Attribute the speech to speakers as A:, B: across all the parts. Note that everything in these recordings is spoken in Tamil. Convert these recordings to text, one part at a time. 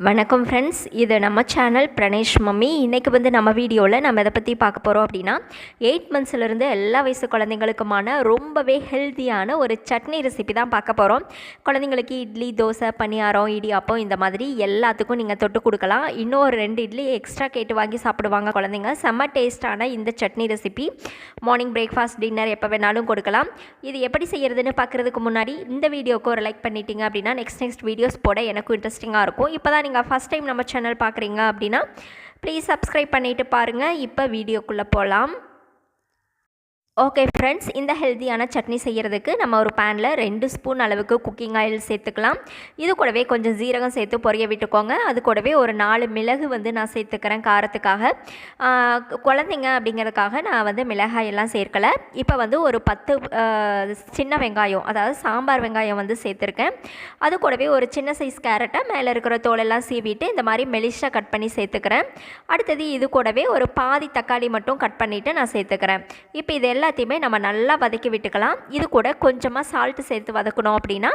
A: வணக்கம் ஃப்ரெண்ட்ஸ், இது நம்ம சேனல் பிரணேஷ் மம்மி. இன்றைக்கி வந்து நம்ம வீடியோவில் நம்ம எதை பற்றி பார்க்க போகிறோம் அப்படின்னா 8 மந்த்ஸ்லேருந்து எல்லா வயசு குழந்தைங்களுக்குமான ரொம்பவே ஹெல்த்தியான ஒரு சட்னி ரெசிபி தான் பார்க்க போகிறோம். குழந்தைங்களுக்கு இட்லி, தோசை, பணியாரம், இடியாப்பம் இந்த மாதிரி எல்லாத்துக்கும் நீங்கள் தொட்டு கொடுக்கலாம். இன்னும் ஒரு 2 இட்லி எக்ஸ்ட்ரா கேட்டு வாங்கி சாப்பிடுவாங்க குழந்தைங்க. செம்ம டேஸ்ட்டான இந்த chutney recipe morning breakfast, dinner எப்போ வேணாலும் கொடுக்கலாம். இது எப்படி செய்கிறதுன்னு பார்க்குறதுக்கு முன்னாடி இந்த வீடியோவுக்கு ஒரு லைக் பண்ணிட்டீங்க அப்படின்னா நெக்ஸ்ட் வீடியோஸ் போட எனக்கும் இன்ட்ரெஸ்டிங்காக இருக்கும். இப்போ தான் நீங்கள் ஃபஸ்ட் டைம் நம்ம சேனல் பார்க்குறீங்க அப்படின்னா ப்ளீஸ் சப்ஸ்கிரைப் பண்ணிவிட்டு பாருங்கள். இப்போ வீடியோக்குள்ளே போகலாம். ஓகே ஃப்ரெண்ட்ஸ், இந்த ஹெல்த்தியான சட்னி செய்கிறதுக்கு நம்ம ஒரு பேனில் 2 ஸ்பூன் அளவுக்கு குக்கிங் ஆயில் சேர்த்துக்கலாம். இது கூடவே கொஞ்சம் ஜீரகம் சேர்த்து பொரிய விட்டுக்கோங்க. அது கூடவே ஒரு 4 மிளகு வந்து நான் சேர்த்துக்கிறேன் காரத்துக்காக. குழந்தைங்க அப்படிங்கிறதுக்காக நான் வந்து மிளகாய் எல்லாம் சேர்க்கலை. இப்போ வந்து ஒரு 10 சின்ன வெங்காயம், அதாவது சாம்பார் வெங்காயம் வந்து சேர்த்துருக்கேன். அது கூடவே ஒரு சின்ன சைஸ் கேரட்டை மேலே இருக்கிற தோலெல்லாம் சீவிட்டு இந்த மாதிரி மெலிஷாக கட் பண்ணி சேர்த்துக்கிறேன். அடுத்தது இது கூடவே ஒரு பாதி தக்காளி மட்டும் கட் பண்ணிவிட்டு நான் சேர்த்துக்கிறேன். இப்போ இது எல்லாத்தையுமே நம்ம நல்லா வதக்கி விட்டுக்கலாம். இது கூட கொஞ்சமாக சால்ட்டு சேர்த்து வதக்கணும் அப்படின்னா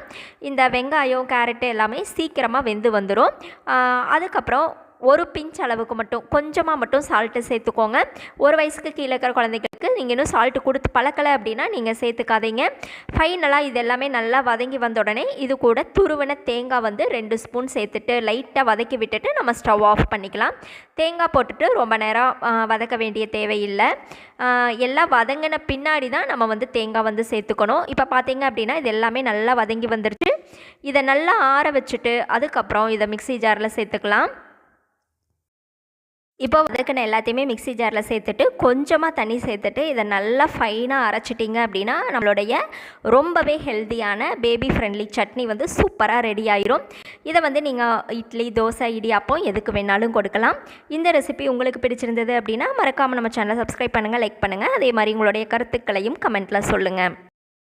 A: இந்த வெங்காயம், கேரட்டு எல்லாமே சீக்கிரமாக வெந்து வந்துடும். அதுக்கப்புறம் ஒரு பிஞ்ச் அளவுக்கு மட்டும் கொஞ்சமாக மட்டும் சால்ட்டு சேர்த்துக்கோங்க. 1 வயசுக்கு கீழே இருக்கிற குழந்தைங்களுக்கு நீங்கள் இன்னும் சால்ட்டு கொடுத்து பழக்கலை அப்படின்னா நீங்கள் சேர்த்துக்காதீங்க. ஃபைனலாக இது எல்லாமே நல்லா வதங்கி வந்த உடனே இது கூட துருவின தேங்காய் வந்து 2 ஸ்பூன் சேர்த்துட்டு லைட்டாக வதக்கி விட்டுட்டு நம்ம ஸ்டவ் ஆஃப் பண்ணிக்கலாம். தேங்காய் போட்டுட்டு ரொம்ப நேரம் வதக்க வேண்டிய தேவையில்லை. எல்லாம் வதங்கின பின்னாடி தான் நம்ம வந்து தேங்காய் வந்து சேர்த்துக்கணும். இப்போ பார்த்தீங்க அப்படின்னா இது எல்லாமே நல்லா வதங்கி வந்துருச்சு. இதை நல்லா ஆற வச்சுட்டு அதுக்கப்புறம் இதை மிக்ஸி ஜாரில் சேர்த்துக்கலாம். இப்போ வதக்கின எல்லாத்தையுமே மிக்ஸி ஜாரில் சேர்த்துட்டு கொஞ்சமாக தண்ணி சேர்த்துட்டு இதை நல்லா ஃபைனாக அரைச்சிட்டிங்க அப்படின்னா நம்மளுடைய ரொம்பவே ஹெல்த்தியான பேபி ஃப்ரெண்ட்லி சட்னி வந்து சூப்பராக ரெடி ஆயிரும். இதை வந்து நீங்கள் இட்லி, தோசை, இடியாப்பம் எதுக்கு வேணாலும் கொடுக்கலாம். இந்த ரெசிபி உங்களுக்கு பிடிச்சிருந்தது அப்படின்னா மறக்காமல் நம்ம சேனலை சப்ஸ்கிரைப் பண்ணுங்கள், லைக் பண்ணுங்கள். அதே மாதிரி உங்களுடைய கருத்துக்களையும் கமெண்ட்டில் சொல்லுங்கள்.